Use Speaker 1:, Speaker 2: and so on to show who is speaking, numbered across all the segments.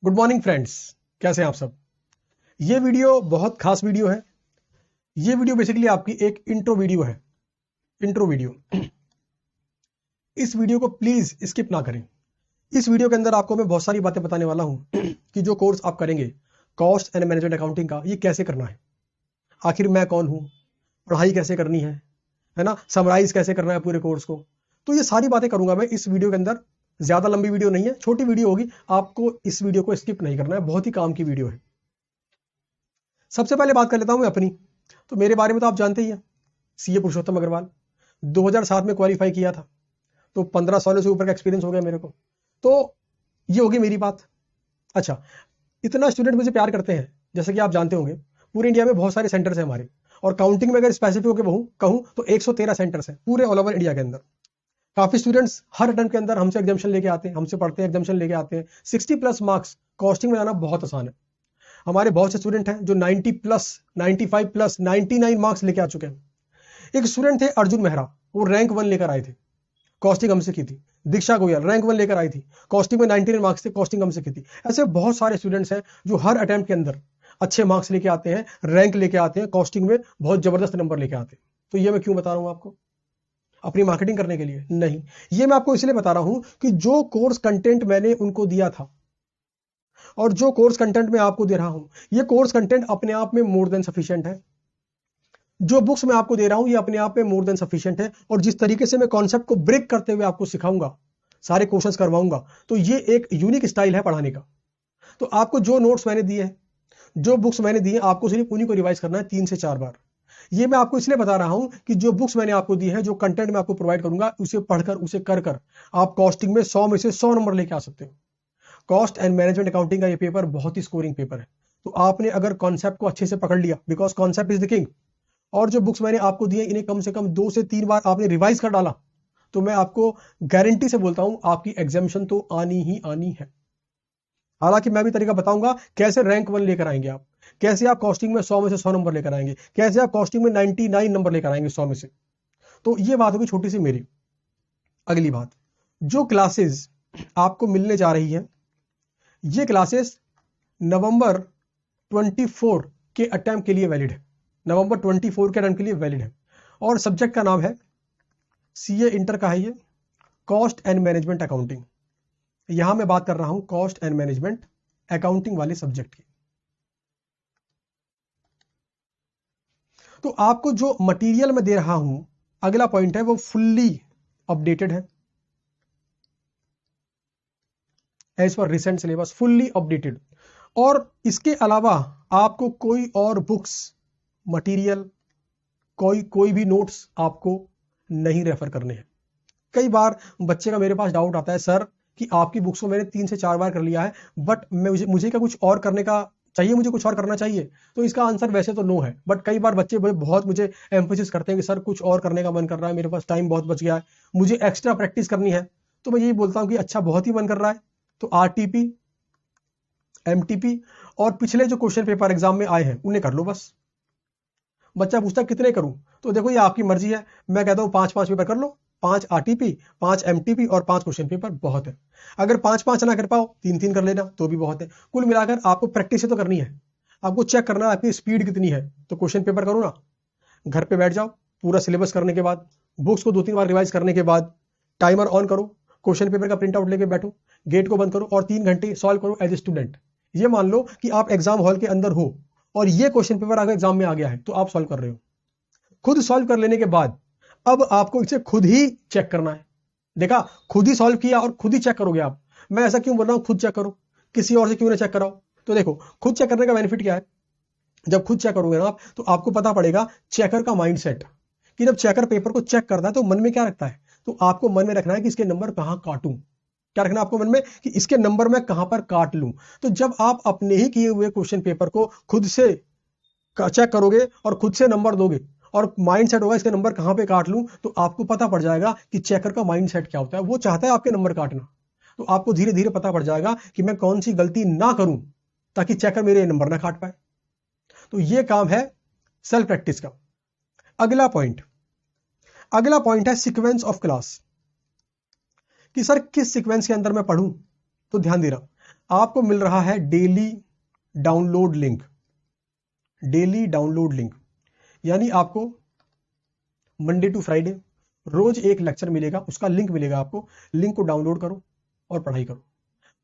Speaker 1: Good morning friends, कैसे हैं आप सब। ये वीडियो बहुत खास वीडियो है। ये वीडियो बेसिकली आपकी एक इंट्रो वीडियो है। इंट्रो वीडियो इस वीडियो को प्लीज स्किप ना करें। इस वीडियो के अंदर आपको मैं बहुत सारी बातें बताने वाला हूं कि जो कोर्स आप करेंगे कॉस्ट एंड मैनेजमेंट अकाउंटिंग का, ये कैसे करना है, आखिर मैं कौन हूं, पढ़ाई कैसे करनी है ना, समराइज कैसे करना है पूरे कोर्स को। तो ये सारी बातें करूंगा मैं इस वीडियो के अंदर। ज्यादा लंबी वीडियो नहीं है, छोटी वीडियो होगी। आपको इस वीडियो को स्किप नहीं करना है, बहुत ही काम की वीडियो है। सबसे पहले बात कर लेता हूं मैं अपनी। तो मेरे बारे में तो आप जानते ही हैं, सीए पुरुषोत्तम अग्रवाल, 2007 में क्वालिफाई किया था, तो 15 सालों से ऊपर का एक्सपीरियंस हो गया मेरे को। तो ये होगी मेरी बात। अच्छा, इतना स्टूडेंट मुझे प्यार करते हैं, जैसे कि आप जानते होंगे पूरे इंडिया में बहुत सारे सेंटर्स हैं हमारे, और काउंटिंग में अगर स्पेसिफिक होकर कहूं तो 113 सेंटर्स हैं पूरे ऑल ओवर इंडिया के अंदर। काफी स्टूडेंट्स हर अटेम्प्ट के अंदर हमसे एग्जामिशन लेके आते हैं, हमसे पढ़ते हैं, एग्जामिशन लेके आते हैं। 60+ मार्क्स कॉस्टिंग में आना बहुत आसान है। हमारे बहुत से स्टूडेंट हैं जो 90+, 95+, 99 मार्क्स लेके आ चुके हैं। एक स्टूडेंट थे अर्जुन मेहरा, वो रैंक 1 लेकर आए थे, कॉस्टिंग हमसे की थी। दीक्षा गोयल रैंक 1 लेकर आई थी, कॉस्टिंग में 99 मार्क्स थे, कॉस्टिंग हमसे की थी। ऐसे बहुत सारे स्टूडेंट्स हैं जो हर अटेम्प्ट के अंदर अच्छे मार्क्स लेके आते हैं, रैंक लेके आते हैं, कॉस्टिंग में बहुत जबरदस्त नंबर लेके आते हैं। तो ये मैं क्यों बता रहा हूं आपको? अपनी मार्केटिंग करने के लिए नहीं, ये मैं आपको इसलिए बता रहा हूं कि जो कोर्स कंटेंट मैंने उनको दिया था और जो कोर्स कंटेंट मैं आपको दे रहा हूं, ये कोर्स कंटेंट अपने आप में मोर देन सफिशिएंट है। जो बुक्स मैं आपको दे रहा हूं ये अपने आप में मोर देन सफिशिएंट है। और जिस तरीके से मैं कॉन्सेप्ट को ब्रेक करते हुए आपको सिखाऊंगा, सारे क्वेश्चंस करवाऊंगा, तो ये एक यूनिक स्टाइल है पढ़ाने का। तो आपको जो नोट्स मैंने दिए हैं, जो बुक्स मैंने दी हैं, आपको सिर्फ उन्हीं को रिवाइज करना है 3 से 4 बार। ये मैं आपको इसलिए बता रहा हूं कि जो बुक्स मैंने आपको दी है, जो कंटेंट मैं आपको प्रोवाइड करूंगा, उसे पढ़कर, उसे कर आप कॉस्टिंग में 100 में से 100 नंबर लेके आ सकते हो। कॉस्ट एंड मैनेजमेंट अकाउंटिंग का ये पेपर बहुत ही स्कोरिंग पेपर है। तो आपने अगर कॉन्सेप्ट को अच्छे से पकड़ लिया, because concept is the king, और जो बुक्स मैंने आपको दी है इन्हें कम से कम 2 से 3 बार आपने रिवाइज कर डाला, तो मैं आपको गारंटी से बोलता हूं आपकी एग्जामिशन तो आनी ही आनी है। हालांकि मैं भी तरीका बताऊंगा कैसे रैंक 1 लेकर आएंगे आप, कैसे आप कॉस्टिंग में 100 में से 100 नंबर लेकर आएंगे, कैसे आप कॉस्टिंग में 99 नंबर लेकर आएंगे 100 में से। तो ये बात होगी छोटी सी मेरी। अगली बात, जो क्लासेस आपको मिलने जा रही है, ये क्लासेस नवंबर 24 के अटेम्प्ट के लिए वैलिड है। नवंबर 24 के अटेम्प्ट के लिए वैलिड है। और सब्जेक्ट का नाम है, सीए इंटर का है ये, कॉस्ट एंड मैनेजमेंट अकाउंटिंग। यहां मैं बात कर रहा हूं कॉस्ट एंड मैनेजमेंट अकाउंटिंग वाले सब्जेक्ट की। तो आपको जो मटेरियल मैं दे रहा हूं, अगला पॉइंट है, वो फुल्ली अपडेटेड है as per recent syllabus, fully updated. और इसके अलावा आपको कोई और बुक्स, मटेरियल, कोई भी नोट्स आपको नहीं रेफर करने हैं। कई बार बच्चे का मेरे पास डाउट आता है, सर कि आपकी बुक्स को मैंने 3 से 4 बार कर लिया है, बट मुझे क्या कुछ और करने का चाहिए, मुझे कुछ और करना चाहिए? तो इसका आंसर वैसे तो नो है, बट कई बार बच्चे बहुत मुझे एम्फोसिस करते हैं कि सर कुछ और करने का मन कर रहा है, मेरे पास टाइम बहुत बच गया है, मुझे एक्स्ट्रा प्रैक्टिस करनी है। तो मैं यही बोलता हूं कि अच्छा, बहुत ही मन कर रहा है तो आरटीपी, एमटीपी और पिछले जो क्वेश्चन पेपर एग्जाम में आए हैं उन्हें कर लो बस। बच्चा पूछता है कितने करूं, तो देखो ये आपकी मर्जी है। मैं कहता हूं 5-5 पेपर कर लो, 5 आरटीपी, 5 एमटीपी और 5 क्वेश्चन पेपर बहुत है। अगर 5-5 ना कर पाओ, 3-3 कर लेना, तो भी बहुत है। कुल मिलाकर आपको प्रैक्टिस तो करनी है, आपको चेक करना है आपकी स्पीड कितनी है। तो क्वेश्चन पेपर करो ना, घर पे बैठ जाओ, पूरा सिलेबस करने के बाद, बुक्स को 2-3 बार रिवाइज करने के बाद, टाइमर ऑन करो, क्वेश्चन पेपर का प्रिंट आउट लेके बैठो, गेट को बंद करो और 3 घंटे सॉल्व करो एज ए स्टूडेंट। ये मान लो कि आप एग्जाम हॉल के अंदर हो और ये क्वेश्चन पेपर अगर एग्जाम में आ गया है तो आप सॉल्व कर रहे हो। खुद सॉल्व कर लेने के बाद अब आपको इसे खुद ही चेक करना है। देखा, खुद ही सॉल्व किया और खुद ही चेक करोगे आप। मैं ऐसा क्यों बोल रहा हूं खुद चेक करो, किसी और से क्यों ना चेक कराओ? तो देखो, खुद चेक करने का बेनिफिट क्या है, जब खुद चेक करोगे ना आप, तो आपको पता पड़ेगा चेकर का माइंडसेट, कि जब चेकर पेपर को चेक करता है तो मन में क्या रखता है। तो आपको मन में रखना है कि इसके नंबर कहां काटूं। क्या रखना आपको मन में कि इसके नंबर मैं कहां पर काट लूं। तो जब आप अपने ही किए हुए क्वेश्चन पेपर को खुद से चेक करोगे और खुद से नंबर दोगे और माइंड सेट होगा इसके नंबर कहां पे काट लूं, तो आपको पता पड़ जाएगा कि चेकर का माइंड सेट क्या होता है। वो चाहता है आपके नंबर काटना, तो आपको धीरे धीरे पता पड़ जाएगा कि मैं कौन सी गलती ना करूं ताकि चेकर मेरे नंबर ना काट पाए। तो ये काम है सेल्फ प्रैक्टिस का। अगला पॉइंट है सीक्वेंस ऑफ क्लास, कि सर किस सीक्वेंस के अंदर मैं पढ़ूं। तो ध्यान देना, आपको मिल रहा है daily download link. Daily download link यानी आपको मंडे टू फ्राइडे रोज एक लेक्चर मिलेगा, उसका लिंक मिलेगा आपको। लिंक को डाउनलोड करो और पढ़ाई करो।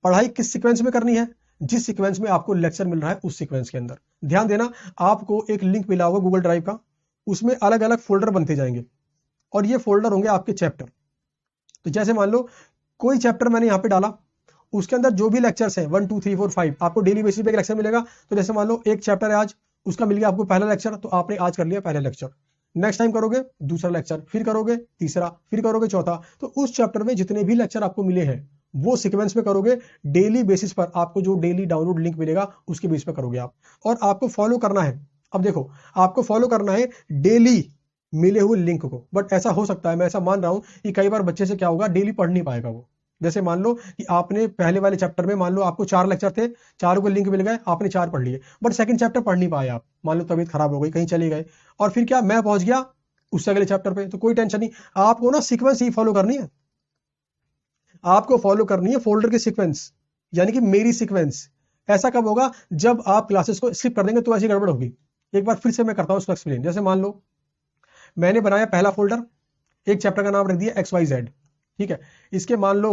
Speaker 1: पढ़ाई किस सीक्वेंस में करनी है? जिस सीक्वेंस में आपको लेक्चर मिल रहा है उस सीक्वेंस के अंदर। ध्यान देना, आपको एक लिंक मिला होगा गूगल ड्राइव का, उसमें अलग अलग फोल्डर बनते जाएंगे और ये फोल्डर होंगे आपके चैप्टर। तो जैसे मान लो कोई चैप्टर मैंने यहां पे डाला, उसके अंदर जो भी लेक्चर्स हैं 1 2 3 4 5 आपको डेली बेसिस पे एक लेक्चर मिलेगा। तो जैसे मान लो एक चैप्टर है आज, उसका मिल गया आपको पहला लेक्चर, तो आपने आज कर लिया पहला लेक्चर। नेक्स्ट टाइम करोगे दूसरा लेक्चर, फिर करोगे तीसरा, फिर करोगे चौथा। तो उस चैप्टर में जितने भी लेक्चर आपको मिले हैं वो सीक्वेंस में करोगे। डेली बेसिस पर आपको जो डेली डाउनलोड लिंक मिलेगा उसके बेस पर करोगे आप। और आपको फॉलो करना है, अब देखो आपको फॉलो करना है डेली मिले हुए लिंक को। बट ऐसा हो सकता है, मैं ऐसा मान रहा हूं कि कई बार बच्चे से क्या होगा, डेली पढ़ नहीं पाएगा वो। जैसे मान लो कि आपने पहले वाले चैप्टर में मान लो आपको 4 लेक्चर थे, चारों को लिंक मिल गए, आपने 4 पढ़ लिए, बट सेकंड चैप्टर पढ़ नहीं पाए आप। मान लो तबीयत खराब हो गई, कहीं चले गए, और फिर क्या मैं पहुंच गया उससे अगले चैप्टर पे, तो कोई टेंशन नहीं। आपको ना सीक्वेंस ही फॉलो करनी है। आपको फॉलो करनी है फोल्डर की सीक्वेंस, यानी कि मेरी सीक्वेंस। ऐसा कब होगा? जब आप क्लासेस को स्किप कर देंगे तो ऐसी गड़बड़ होगी। एक बार फिर से मैं करता हूं उसको एक्सप्लेन। जैसे मान लो मैंने बनाया पहला फोल्डर, एक चैप्टर का नाम रख दिया XYZ, ठीक है। इसके मान लो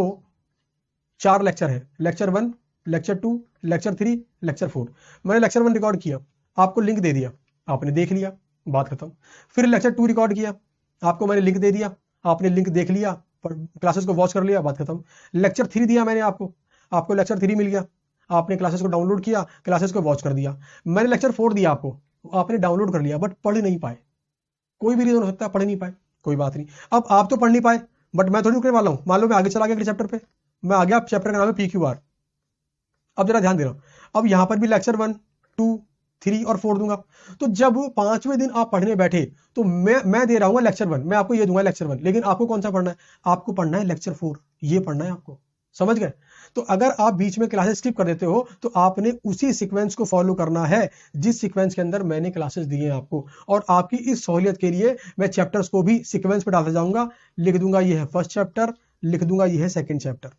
Speaker 1: 4 लेक्चर है, लेक्चर 1, लेक्चर 2, लेक्चर 3, लेक्चर 4। मैंने लेक्चर 1 रिकॉर्ड किया, आपको लिंक दे दिया, आपने देख लिया, बात खत्म। फिर लेक्चर 2 रिकॉर्ड किया, आपको मैंने लिंक दे दिया, आपने लिंक देख लिया, क्लासेस को वॉच कर लिया, बात खत्म। लेक्चर 3 दिया मैंने आपको लेक्चर 3 मिल गया, आपने क्लासेस को डाउनलोड किया, क्लासेस को वॉच कर दिया। मैंने लेक्चर 4 दिया आपको, आपने डाउनलोड कर लिया, बट पढ़ नहीं पाए। कोई भी रीजन हो सकता है, पढ़ नहीं पाए, कोई बात नहीं। अब आप तो पढ़ नहीं पाए, बट मैं थोड़ी रुकने वाला हूं। मान लो मैं आगे चला गया अगले चैप्टर पे, मैं आ गया, चैप्टर का नाम है PQR। अब जरा ध्यान देना, अब यहां पर भी लेक्चर 1 2 3 और 4 दूंगा। तो जब 5वें दिन आप पढ़ने बैठे तो मैं दे रहा हूं लेक्चर 1, मैं आपको ये दूंगा लेक्चर 1, लेकिन आपको कौन सा पढ़ना है? आपको पढ़ना है लेक्चर 4, ये पढ़ना है आपको। समझ गए? तो अगर आप बीच में क्लासेस स्किप कर देते हो तो आपने उसी सीक्वेंस को फॉलो करना है जिस सीक्वेंस के अंदर मैंने क्लासेस दिए हैं आपको। और आपकी इस सहूलियत के लिए मैं चैप्टर्स को भी सीक्वेंस पे डालता जाऊंगा, लिख दूंगा ये है फर्स्ट चैप्टर, लिख दूंगा ये है सेकंड चैप्टर।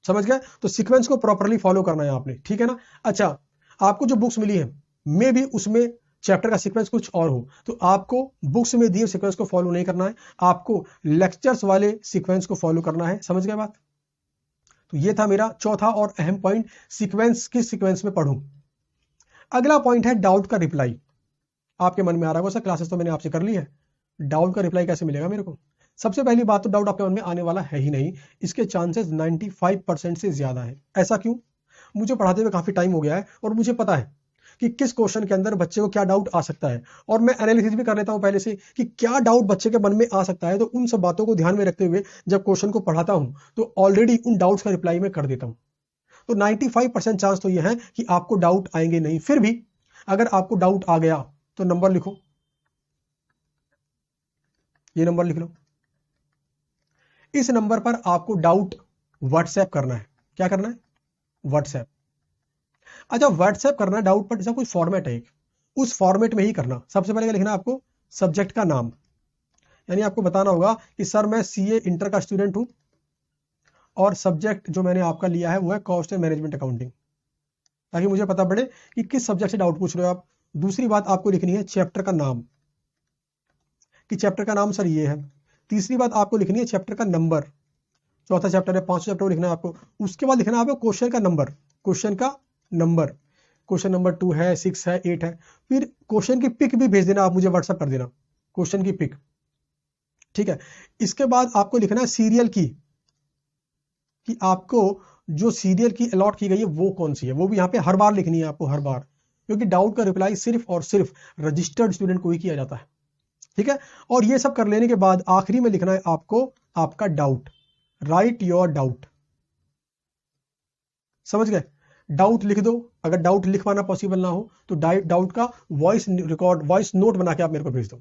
Speaker 1: समझ गए? तो सीक्वेंस को प्रॉपर्ली फॉलो करना है आपने, ठीक है ना। अच्छा, आपको जो बुक्स मिली है मे भी उसमें चैप्टर का सीक्वेंस कुछ और हो, तो आपको बुक्स में दिए सीक्वेंस को फॉलो नहीं करना है, आपको लेक्चर्स वाले सीक्वेंस को फॉलो करना है। समझ गए बात? तो ये था मेरा चौथा और अहम पॉइंट, सीक्वेंस किस सीक्वेंस में पढ़ूं। अगला पॉइंट है डाउट का रिप्लाई। आपके मन में आ रहा होगा सर क्लासेस तो मैंने आपसे कर ली है, डाउट का रिप्लाई कैसे मिलेगा मेरे को? सबसे पहली बात तो डाउट आपके मन में आने वाला है ही नहीं, इसके चांसेस 95% से ज्यादा है। ऐसा क्यों? मुझे पढ़ाते हुए काफी टाइम हो गया है और मुझे पता है कि किस क्वेश्चन के अंदर बच्चे को क्या डाउट आ सकता है, और मैं एनालिसिस भी कर लेता हूं पहले से कि क्या डाउट बच्चे के मन में आ सकता है। तो उन सब बातों को ध्यान में रखते हुए जब क्वेश्चन को पढ़ाता हूं तो ऑलरेडी उन डाउट्स का रिप्लाई मैं कर देता हूं। तो 95% चांस तो यह है कि आपको डाउट आएंगे नहीं। फिर भी अगर आपको डाउट आ गया तो नंबर लिखो, ये नंबर लिख लो। इस नंबर पर आपको डाउट व्हाट्सएप करना है। क्या करना है? व्हाट्सएप। अच्छा, व्हाट्सएप करना डाउट पर, जैसा कोई फॉर्मेट है एक, उस फॉर्मेट में ही करना। सबसे पहले क्या लिखना है आपको? सब्जेक्ट का नाम, यानी आपको बताना होगा कि सर मैं CA इंटर का स्टूडेंट हूं और सब्जेक्ट जो मैंने आपका लिया है वो है कॉस्ट एंड मैनेजमेंट अकाउंटिंग, ताकि मुझे पता पड़े कि किस सब्जेक्ट से डाउट पूछ रहे हो आप। दूसरी बात आपको लिखनी है चैप्टर का नाम, कि चैप्टर का नाम सर ये है। तीसरी बात आपको लिखनी है चैप्टर का नंबर, चौथा चैप्टर है, 5 चैप्टर लिखना है आपको। उसके बाद लिखना है आपको क्वेश्चन का नंबर, क्वेश्चन का नंबर, क्वेश्चन नंबर 2 है, 6 है, 8 है। फिर क्वेश्चन की पिक भी भेज देना, आप मुझे व्हाट्सएप कर देना क्वेश्चन की पिक, ठीक है। इसके बाद आपको लिखना है सीरियल की, कि आपको जो सीरियल की अलॉट की गई है वो कौन सी है, वो भी यहाँ पे हर बार लिखनी है आपको, हर बार, क्योंकि डाउट का रिप्लाई सिर्फ और सिर्फ रजिस्टर्ड स्टूडेंट को ही किया जाता है, ठीक है। और ये सब कर लेने के बाद आखिरी में लिखना है आपको आपका डाउट, राइट योर डाउट। समझ गए? डाउट लिख दो। अगर डाउट लिख पाना पॉसिबल ना हो तो डाउट का वॉइस रिकॉर्ड, वॉइस नोट बना के आप मेरे को भेज दो।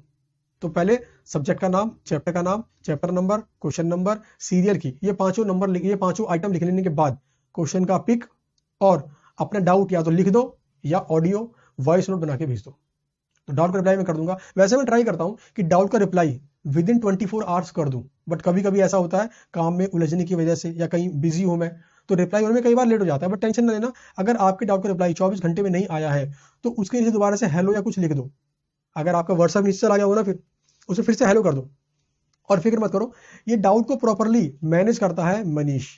Speaker 1: तो पहले सब्जेक्ट का नाम, चैप्टर का नाम, chapter number, question number, serial की, ये पांचों नंबर, ये पांचों आइटम लिख लेने के बाद क्वेश्चन का पिक और अपना डाउट या तो लिख दो या ऑडियो वॉइस नोट बना के भेज दो। तो डाउट का रिप्लाई मैं कर दूंगा। वैसे मैं ट्राई करता हूं कि डाउट का रिप्लाई विद इन 24 आवर्स कर दूं, बट कभी कभी ऐसा होता है काम में उलझने की वजह से या कहीं बिजी हूं मैं, तो रिप्लाई होने में कई बार लेट हो जाता है, बट टेंशन ना लेना। अगर आपके डाउट का रिप्लाई 24 घंटे में नहीं आया है तो उसके नीचे दोबारा से हेलो या कुछ लिख दो। अगर आपका व्हाट्सएप नीचे चला गया हो ना, फिर उसे फिर से हेलो कर दो। और फिक्र मत करो, ये डाउट को प्रॉपरली मैनेज करता है मनीष।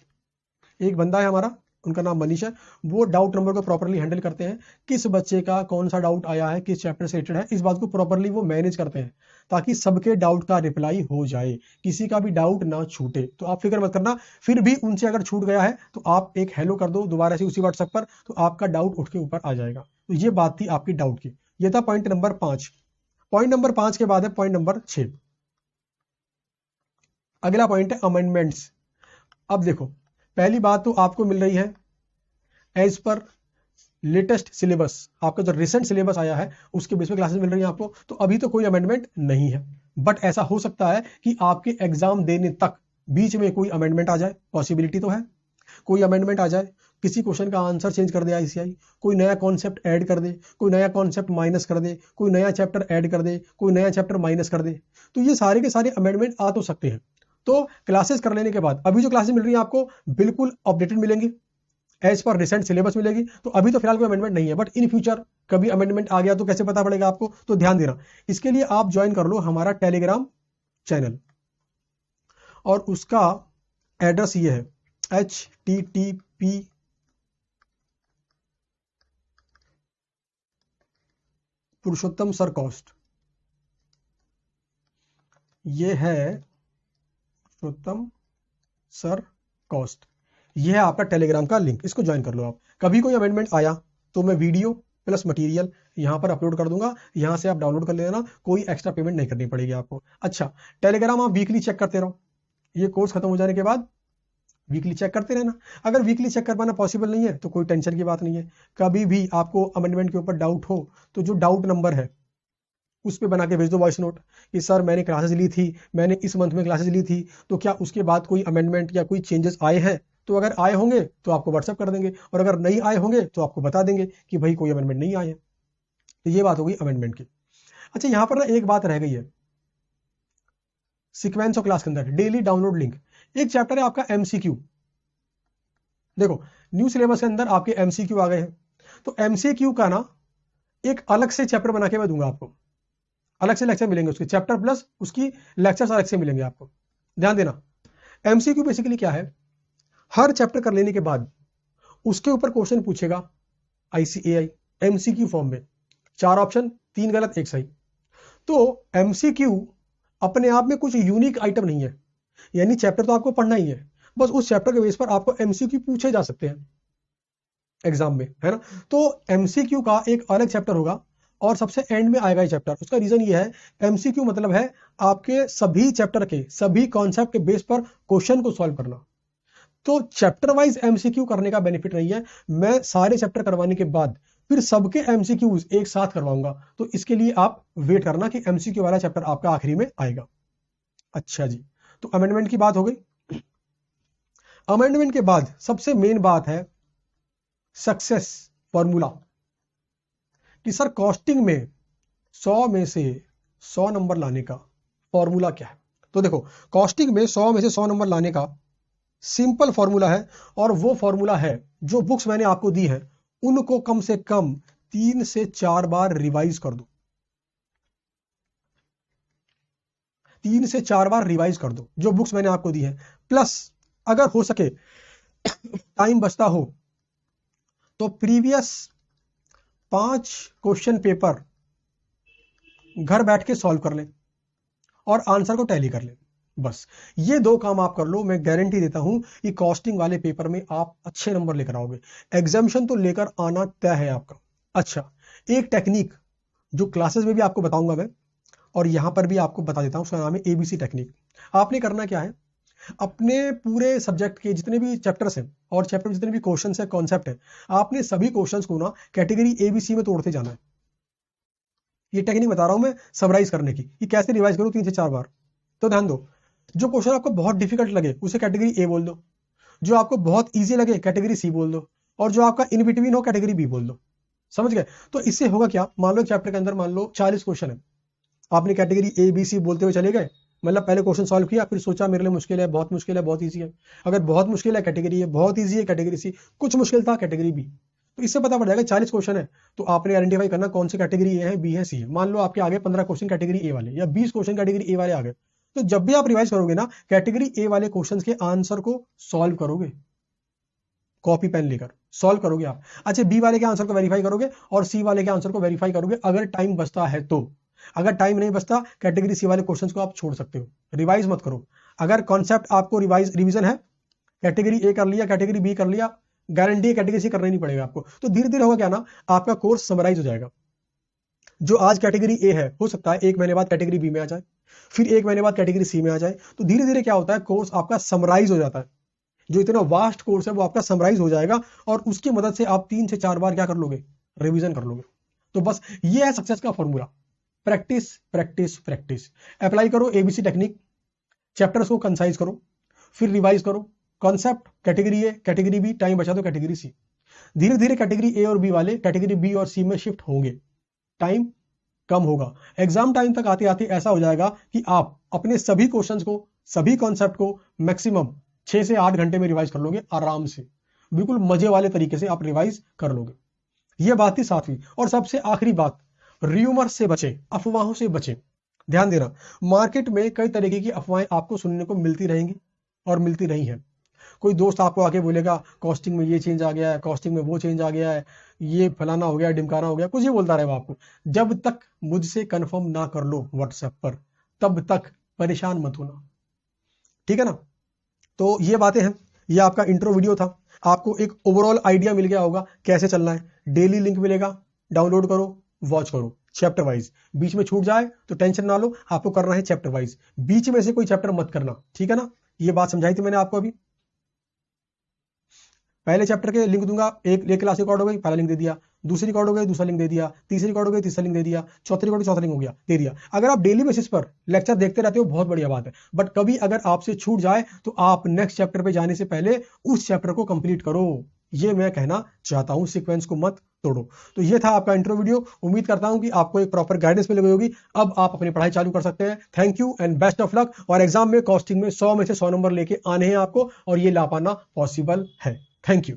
Speaker 1: एक बंदा है हमारा, उनका नाम मनीष है, वो डाउट नंबर को प्रॉपरली हैंडल करते हैं। किस बच्चे का कौन सा डाउट आया है, किस चैप्टर से रिलेटेड है, इस बात को प्रॉपरली वो मैनेज करते हैं ताकि सबके डाउट का रिप्लाई हो जाए, किसी का भी डाउट ना छूटे। तो आप फिक्र मत करना, फिर भी उनसे अगर छूट गया है तो आप एक हेलो कर दो दोबारा से उसी व्हाट्सएप पर, तो आपका डाउट उठ के ऊपर आ जाएगा। तो ये बात थी आपकी डाउट की। ये था पॉइंट नंबर 5। पॉइंट नंबर 5 के बाद है पॉइंट नंबर 6। अगला पॉइंट है अमेंडमेंट्स। अब देखो, पहली बात तो आपको मिल रही है एज पर लेटेस्ट सिलेबस, आपका जो रिसेंट सिलेबस आया है उसके बेस पे क्लासेस मिल रही हैं आपको। तो अभी तो कोई अमेंडमेंट नहीं है, बट ऐसा हो सकता है कि आपके एग्जाम देने तक बीच में कोई अमेंडमेंट आ जाए, पॉसिबिलिटी तो है। कोई अमेंडमेंट आ जाए, किसी क्वेश्चन का आंसर चेंज कर दे आईसीआई, कोई नया कॉन्सेप्ट ऐड कर दे, कोई नया कॉन्सेप्ट माइनस कर दे, कोई नया चैप्टर ऐड कर दे, कोई नया चैप्टर माइनस कर दे। तो ये सारे के सारे अमेंडमेंट आ तो सकते हैं। तो क्लासेस कर लेने के बाद अभी जो क्लासेस मिल रही है आपको बिल्कुल अपडेटेड मिलेंगी, एज पर रिसेंट सिलेबस मिलेगी। तो अभी तो फिलहाल कोई अमेंडमेंट नहीं है, बट इन फ्यूचर कभी अमेंडमेंट आ गया तो कैसे पता पड़ेगा आपको, तो ध्यान देना। इसके लिए आप ज्वाइन कर लो हमारा टेलीग्राम चैनल, और उसका एड्रेस ये है http पुरुषोत्तम सर कॉस्ट, ये है पुरुषोत्तम सर कॉस्ट, ये है आपका टेलीग्राम का लिंक, इसको ज्वाइन कर लो आप। कभी कोई अमेंडमेंट आया तो मैं वीडियो प्लस मटेरियल यहां पर अपलोड कर दूंगा, यहां से आप डाउनलोड कर लेना, कोई एक्स्ट्रा पेमेंट नहीं करनी पड़ेगी आपको। अच्छा, टेलीग्राम आप वीकली चेक करते रहो, ये कोर्स खत्म हो जाने के बाद वीकली चेक करते रहना। अगर वीकली चेक कर पाना पॉसिबल नहीं है तो कोई टेंशन की बात नहीं है। कभी भी आपको अमेंडमेंट के ऊपर डाउट हो तो जो डाउट नंबर है उस पर बना के भेज दो वॉइस नोट कि सर मैंने क्लासेस ली थी, मैंने इस मंथ में क्लासेस ली थी, तो क्या उसके बाद कोई अमेंडमेंट या कोई चेंजेस आए हैं। तो अगर आए होंगे तो आपको व्हाट्सएप कर देंगे, और अगर नहीं आए होंगे तो आपको बता देंगे कि भाई कोई अमेंडमेंट नहीं आए हैं। तो ये बात हो गई अमेंडमेंट की। अच्छा, यहां पर ना एक बात रह गई है सीक्वेंस ऑफ क्लास के अंदर, डेली डाउनलोड लिंक। एक चैप्टर है आपका एमसीक्यू। देखो, न्यू सिलेबस के अंदर आपके एमसीक्यू आ गए हैं, तो एमसीक्यू का ना एक अलग से चैप्टर बना के मैं दूंगा आपको, अलग से लेक्चर मिलेंगे उसके, चैप्टर प्लस उसकी लेक्चर्स अलग से मिलेंगे आपको। ध्यान देना, एमसीक्यू बेसिकली क्या है, हर चैप्टर कर लेने के बाद उसके ऊपर क्वेश्चन पूछेगा आईसीएआई एमसीक्यू फॉर्म में, 4 ऑप्शन, 3 गलत 1 सही। तो एमसीक्यू अपने आप में कुछ यूनिक आइटम नहीं है, यानी चैप्टर तो आपको पढ़ना ही है, बस उस चैप्टर के बेस पर आपको एमसीक्यू पूछे जा सकते हैं एग्जाम में, है ना। तो एमसीक्यू का एक अलग चैप्टर होगा और सबसे एंड में आएगा ये चैप्टर। उसका रीजन ये है, एमसीक्यू मतलब है आपके सभी चैप्टर के सभी कॉन्सेप्ट के बेस पर क्वेश्चन को सॉल्व करना। तो चैप्टर वाइज एमसीक्यू करने का बेनिफिट नहीं है, मैं सारे चैप्टर करवाने के बाद फिर सबके एमसीक्यूज एक साथ करवाऊंगा। तो इसके लिए आप वेट करना कि एमसीक्यू वाला चैप्टर आपका आखिरी में आएगा। अच्छा जी, तो अमेंडमेंट की बात हो गई। अमेंडमेंट के बाद सबसे मेन बात है सक्सेस फॉर्मूला, कि सर कॉस्टिंग में 100 में से 100 नंबर लाने का फॉर्मूला क्या है। तो देखो, कॉस्टिंग में 100 में से 100 नंबर लाने का सिंपल फॉर्मूला है, और वो फॉर्मूला है जो बुक्स मैंने आपको दी है उनको कम से कम 3 से 4 बार रिवाइज कर दो। 3 से 4 बार रिवाइज कर दो जो बुक्स मैंने आपको दी है, प्लस अगर हो सके टाइम बचता हो तो प्रीवियस 5 क्वेश्चन पेपर घर बैठ के सॉल्व कर लें और आंसर को टैली कर लें। बस ये 2 काम आप कर लो, मैं गारंटी देता हूं कि कॉस्टिंग वाले पेपर में आप अच्छे नंबर लेकर आओगे, एग्जामिनेशन तो लेकर आना तय है आपका। अच्छा, एक टेक्निक जो क्लासेस में भी आपको बताऊंगा मैं, और यहां पर भी आपको बता देता हूं, उसका नाम है एबीसी टेक्निक। आपने करना क्या है, अपने पूरे सब्जेक्ट के जितने भी चैप्टर्स हैं और चैप्टर जितने भी क्वेश्चंस है, कॉन्सेप्ट है, आपने सभी क्वेश्चंस को ना कैटेगरी एबीसी में तोड़ते जाना है। ये टेक्निक बता रहा हूं मैं समराइज करने की, कि कैसे रिवाइज करो 3 से 4 बार। तो ध्यान दो, जो क्वेश्चन आपको बहुत डिफिकल्ट लगे उसे कैटेगरी ए बोल दो, जो आपको बहुत इजी लगे कैटेगरी सी बोल दो, और जो आपका इन बिटवीन हो कैटेगरी बी बोल दो। समझ गए। तो इससे होगा क्या, मान लो चैप्टर के अंदर मान लो 40 क्वेश्चन है, आपने कैटेगरी ए बी सी बोलते हुए चले गए, मतलब पहले क्वेश्चन सॉल्व किया, फिर सोचा मेरे लिए मुश्किल है, बहुत मुश्किल है, बहुत ईजी है। अगर बहुत मुश्किल है कैटेगरी ए, बहुत ईजी है कैटेगरी सी, कुछ मुश्किल था कैटेगरी बी, तो इससे पता पड़ जाएगा 40 क्वेश्चन है तो आपने आइडेंटिफाई करना कौन सी कैटेगरी ए है, बी है, सी है। मान लो आपके आगे 15 क्वेश्चन कैटेगरी ए वाले या 20 क्वेश्चन कैटेगरी ए वाले आ गए, तो जब भी आप रिवाइज करोगे ना, कैटेगरी ए वाले क्वेश्चन के आंसर को सॉल्व करोगे, कॉपी पेन लेकर सॉल्व करोगे आप। अच्छा, बी वाले के आंसर को वेरीफाई करोगे और सी वाले के आंसर को वेरीफाई करोगे अगर टाइम बचता है तो। अगर टाइम नहीं बचता, कैटेगरी सी वाले क्वेश्चंस को आप छोड़ सकते हो, रिवाइज मत करो। अगर कॉन्सेप्ट आपको रिवीजन है, कैटेगरी ए कर लिया, कैटेगरी बी कर लिया, गारंटी है कैटेगरी सी करना ही नहीं पड़ेगा आपको। तो धीरे धीरे होगा क्या ना, आपका कोर्स समराइज हो जाएगा। जो आज कैटेगरी ए है, हो सकता है 1 महीने बाद कैटेगरी बी में आ जाए, फिर 1 महीने बाद कैटेगरी सी में आ जाए। तो धीरे धीरे क्या होता है, कोर्स आपका समराइज हो जाता है। जो इतना वास्ट कोर्स है वो आपका समराइज हो जाएगा और उसकी मदद से आप 3 से 4 बार क्या कर लोगे, रिवीजन कर लोगे। तो बस ये है सक्सेस का formula, practice practice practice. Apply करो एबीसी टेक्निक, चैप्टर्स को कंसाइज करो, फिर रिवाइज करो concept, category A, category B, time बचा तो कैटेगरी सी। धीरे धीरे कैटेगरी ए और बी वाले कैटेगरी बी और सी में शिफ्ट होंगे, टाइम कम होगा। एग्जाम टाइम तक आते आते ऐसा हो जाएगा कि आप अपने सभी क्वेश्चंस को, सभी कॉन्सेप्ट को मैक्सिमम 6 से 8 घंटे में रिवाइज कर लोगे आराम से, बिल्कुल मजे वाले तरीके से आप रिवाइज कर लोगे। यह बात थी 7वीं। और सबसे आखिरी बात, र्यूमर से बचे, अफवाहों से बचे। ध्यान देना, मार्केट में कई तरीके की अफवाहें आपको सुनने को मिलती रहेंगी और मिलती रही हैं। कोई दोस्त आपको आके बोलेगा कॉस्टिंग में ये चेंज आ गया है, कॉस्टिंग में वो चेंज आ गया है, ये फलाना हो गया, डिमकाना हो गया, कुछ ही बोलता रहेगा आपको। जब तक मुझसे कंफर्म ना कर लो व्हाट्सएप पर, तब तक परेशान मत होना, ठीक है ना। तो ये बातें हैं, ये आपका इंट्रो वीडियो था। आपको एक ओवरऑल आइडिया मिल गया होगा कैसे चलना है। डेली लिंक मिलेगा, डाउनलोड करो, वॉच करो चैप्टर वाइज। बीच में छूट जाए तो टेंशन ना लो, आपको करना है चैप्टर वाइज, बीच में से कोई चैप्टर मत करना, ठीक है ना। ये बात समझाई थी मैंने आपको अभी। पहले चैप्टर के लिंक दूंगा, एक क्लास रिकॉर्ड हो गई, पहला लिंक दे दिया, दूसरी रिकॉर्ड हो गई, दूसरा लिंक दे दिया, तीसरी रिकॉर्ड हो गई, तीसरा लिंक दे दिया, चौथी रिकॉर्ड, चौथा लिंक हो गया, दे दिया। अगर आप डेली बेसिस पर लेक्चर देखते रहते हो बहुत बढ़िया बात है, बट कभी अगर आपसे छूट जाए तो आप नेक्स्ट चैप्टर पे जाने से पहले उस चैप्टर को कंप्लीट करो, ये मैं कहना चाहता हूं। सीक्वेंस को मत तोड़ो। तो ये था आपका इंट्रो वीडियो। उम्मीद करता हूं कि आपको एक प्रॉपर गाइडेंस मिल गई होगी। अब आप अपनी पढ़ाई चालू कर सकते हैं। Thank you and best of luck. और एग्जाम में कॉस्टिंग में 100 में से 100 नंबर लेके आने हैं आपको, और ये ला पाना पॉसिबल है। Thank you.